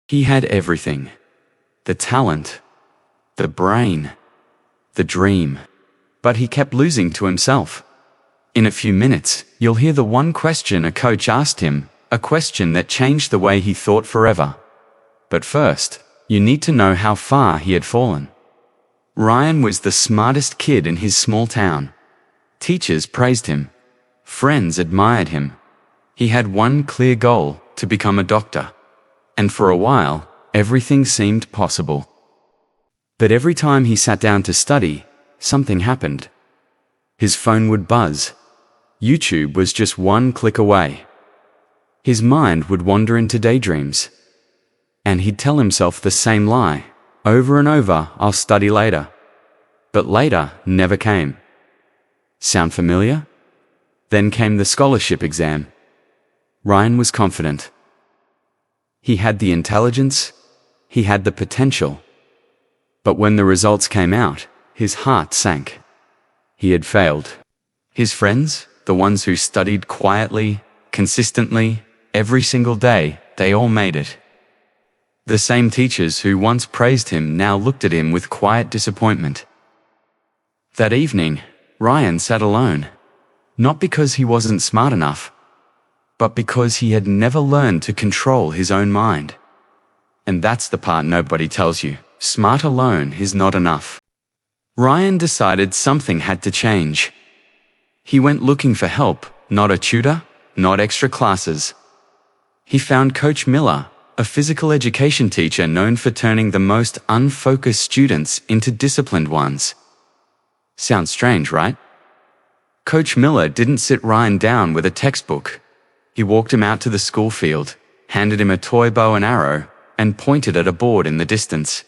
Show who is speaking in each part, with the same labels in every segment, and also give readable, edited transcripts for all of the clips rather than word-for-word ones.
Speaker 1: He had everything: the talent, the brain, the dream. But he kept losing to himself. In a few minutes, you'll hear the one question a coach asked him, a question that changed the way he thought forever. But first, you need to know how far he had fallen. Ryan was the smartest kid in his small town. Teachers praised him. Friends admired him. He had one clear goal: to become a doctor. And for a while, everything seemed possible. But every time he sat down to study, something happened. His phone would buzz. YouTube was just one click away. His mind would wander into daydreams. And he'd tell himself the same lie, over and over: I'll study later. But later never came. Sound familiar? Then came the scholarship exam. Ryan was confident. He had the intelligence, he had the potential. But when the results came out, his heart sank. He had failed. His friends, the ones who studied quietly, consistently, every single day, they all made it. The same teachers who once praised him now looked at him with quiet disappointment. That evening, Ryan sat alone, not because he wasn't smart enough, but because he had never learned to control his own mind. And that's the part nobody tells you: smart alone is not enough. Ryan decided something had to change. He went looking for help, not a tutor, not extra classes. He found Coach Miller, a physical education teacher known for turning the most unfocused students into disciplined ones. Sounds strange, right? Coach Miller didn't sit Ryan down with a textbook. He walked him out to the school field, handed him a toy bow and arrow, and pointed at a board in the distance.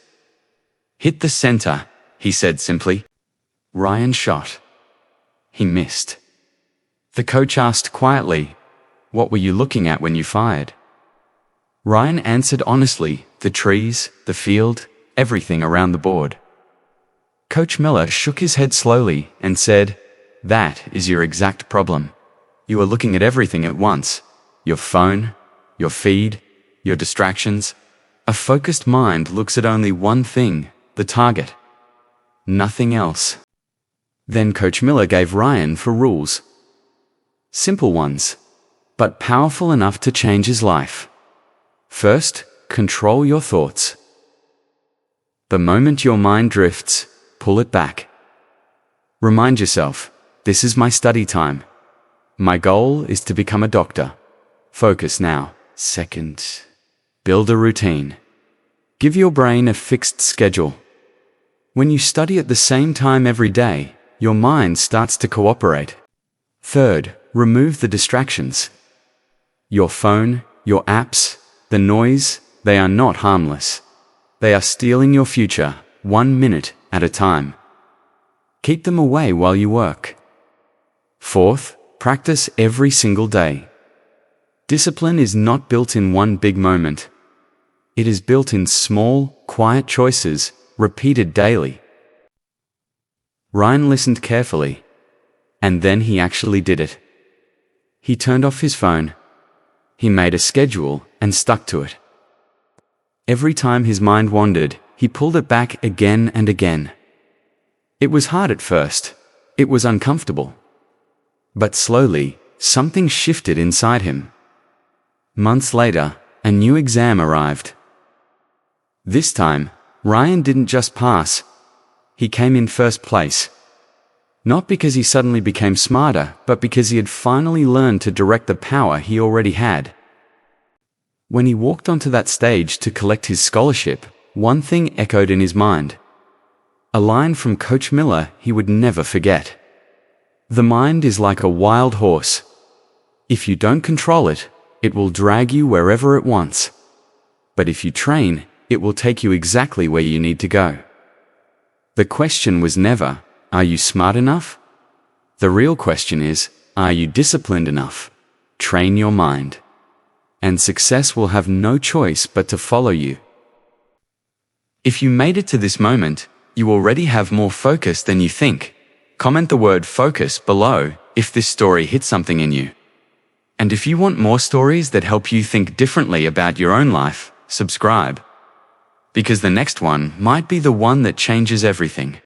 Speaker 1: "Hit the center," he said simply. Ryan shot. He missed. The coach asked quietly, "What were you looking at when you fired?" Ryan answered honestly, "The trees, the field, everything around the board." Coach Miller shook his head slowly and said, "That is your exact problem. You are looking at everything at once: your phone, your feed, your distractions. A focused mind looks at only one thing, the target. Nothing else." Then Coach Miller gave Ryan 4 rules. Simple ones, but powerful enough to change his life. First, control your thoughts. The moment your mind drifts, pull it back. Remind yourself, this is my study time. My goal is to become a doctor. Focus now. Second, build a routine. Give your brain a fixed schedule. When you study at the same time every day, your mind starts to cooperate. Third, remove the distractions. Your phone, your apps, the noise, they are not harmless. They are stealing your future, 1 minute at a time. Keep them away while you work. Fourth, practice every single day. Discipline is not built in one big moment. It is built in small, quiet choices, repeated daily. Ryan listened carefully, and then he actually did it. He turned off his phone. He made a schedule and stuck to it. Every time his mind wandered, he pulled it back again and again. It was hard at first. It was uncomfortable. But slowly, something shifted inside him. Months later, a new exam arrived. This time, Ryan didn't just pass. He came in first place. Not because he suddenly became smarter, but because he had finally learned to direct the power he already had. When he walked onto that stage to collect his scholarship, one thing echoed in his mind. A line from Coach Miller he would never forget. The mind is like a wild horse. If you don't control it, it will drag you wherever it wants. But if you train, it will take you exactly where you need to go. The question was never, are you smart enough? The real question is, are you disciplined enough? Train your mind. And success will have no choice but to follow you. If you made it to this moment, you already have more focus than you think. Comment the word focus below if this story hit something in you. And if you want more stories that help you think differently about your own life, subscribe. Because the next one might be the one that changes everything.